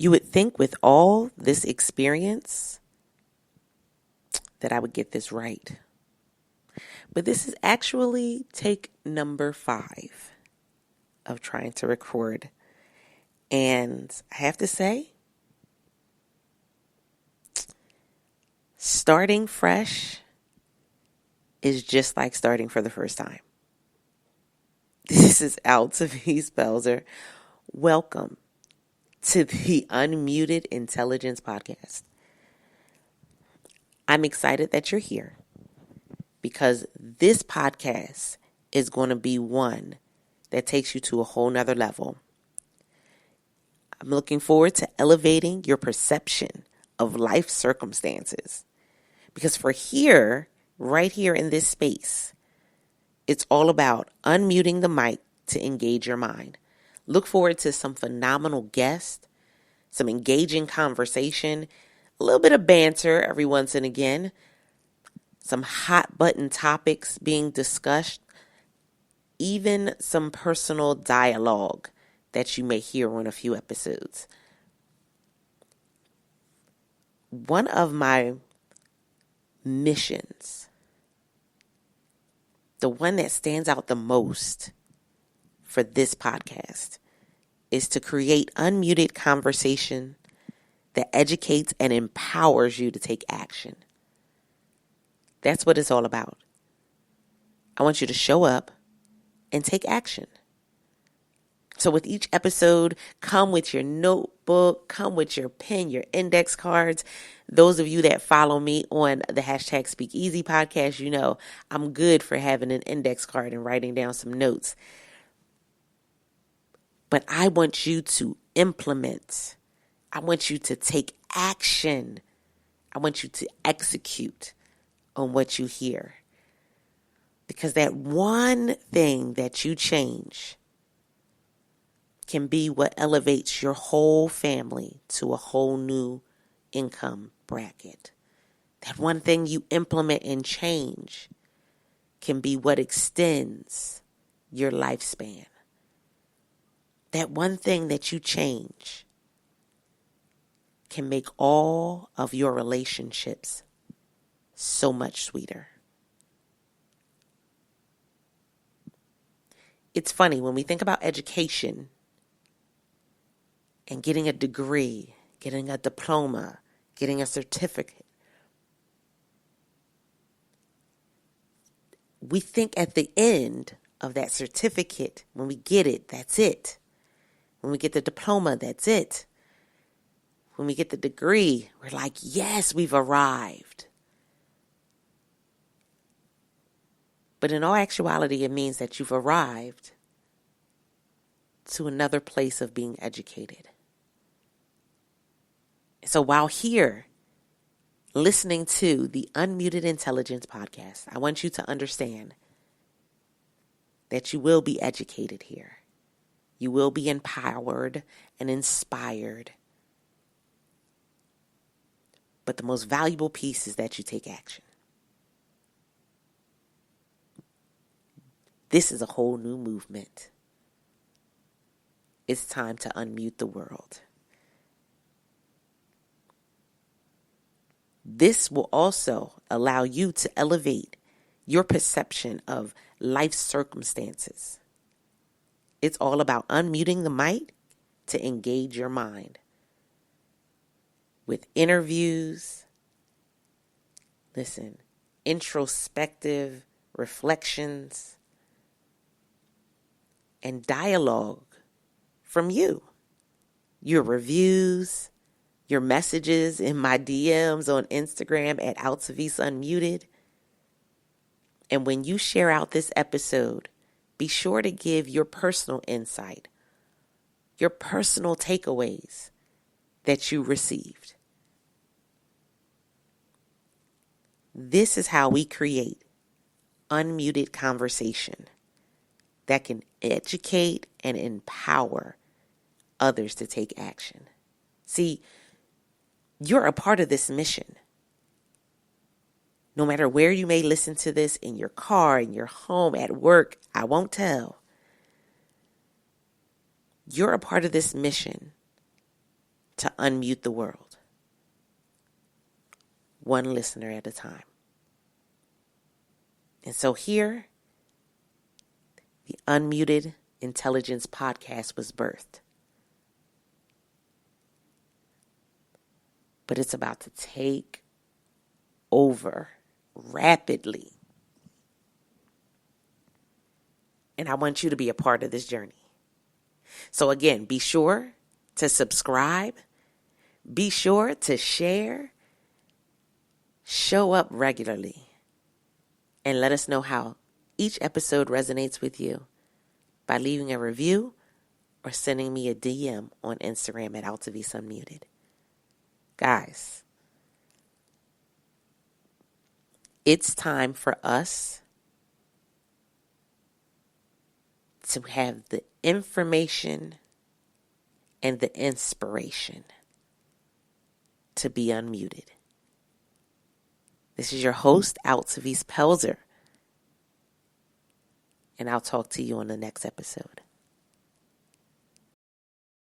You would think with all this experience that I would get this right. But this is actually take number 5 of trying to record. And I have to say, starting fresh is just like starting for the first time. This is Altovise Pelzer. Welcome to the Unmuted Intelligence Podcast. I'm excited that you're here because this podcast is going to be one that takes you to a whole nother level. I'm looking forward to elevating your perception of life circumstances because right here in this space, it's all about unmuting the mic to engage your mind. Look forward to some phenomenal guests, some engaging conversation, a little bit of banter every once and again, some hot button topics being discussed, even some personal dialogue that you may hear on a few episodes. One of my missions, the one that stands out the most for this podcast, is to create unmuted conversation that educates and empowers you to take action. That's what it's all about. I want you to show up and take action. So with each episode, come with your notebook, come with your pen, your index cards. Those of you that follow me on the hashtag Speak Easy podcast, you know I'm good for having an index card and writing down some notes. But I want you to implement. I want you to take action. I want you to execute on what you hear. Because that one thing that you change can be what elevates your whole family to a whole new income bracket. That one thing you implement and change can be what extends your lifespan. That one thing that you change can make all of your relationships so much sweeter. It's funny when we think about education and getting a degree, getting a diploma, getting a certificate. We think at the end of that certificate, when we get it, that's it. When we get the diploma, that's it. When we get the degree, we're like, yes, we've arrived. But in all actuality, it means that you've arrived to another place of being educated. So while here, listening to the Unmuted Intelligence Podcast, I want you to understand that you will be educated here. You will be empowered and inspired. But the most valuable piece is that you take action. This is a whole new movement. It's time to unmute the world. This will also allow you to elevate your perception of life circumstances. It's all about unmuting the mic to engage your mind with interviews, introspective reflections, and dialogue from you. Your reviews, your messages in my DMs on Instagram at Altovise Unmuted. And when you share out this episode, be sure to give your personal insight, your personal takeaways that you received. This is how we create unmuted conversation that can educate and empower others to take action. See, you're a part of this mission. No matter where you may listen to this, in your car, in your home, at work, I won't tell. You're a part of this mission to unmute the world, one listener at a time. And so here, the Unmuted Intelligence Podcast was birthed. But it's about to take over rapidly. And I want you to be a part of this journey. So again, be sure to subscribe. Be sure to share. Show up regularly. And let us know how each episode resonates with you by leaving a review or sending me a DM on Instagram at Altovise Unmuted. Guys, it's time for us to have the information and the inspiration to be unmuted. This is your host, Altovise Pelzer, and I'll talk to you on the next episode.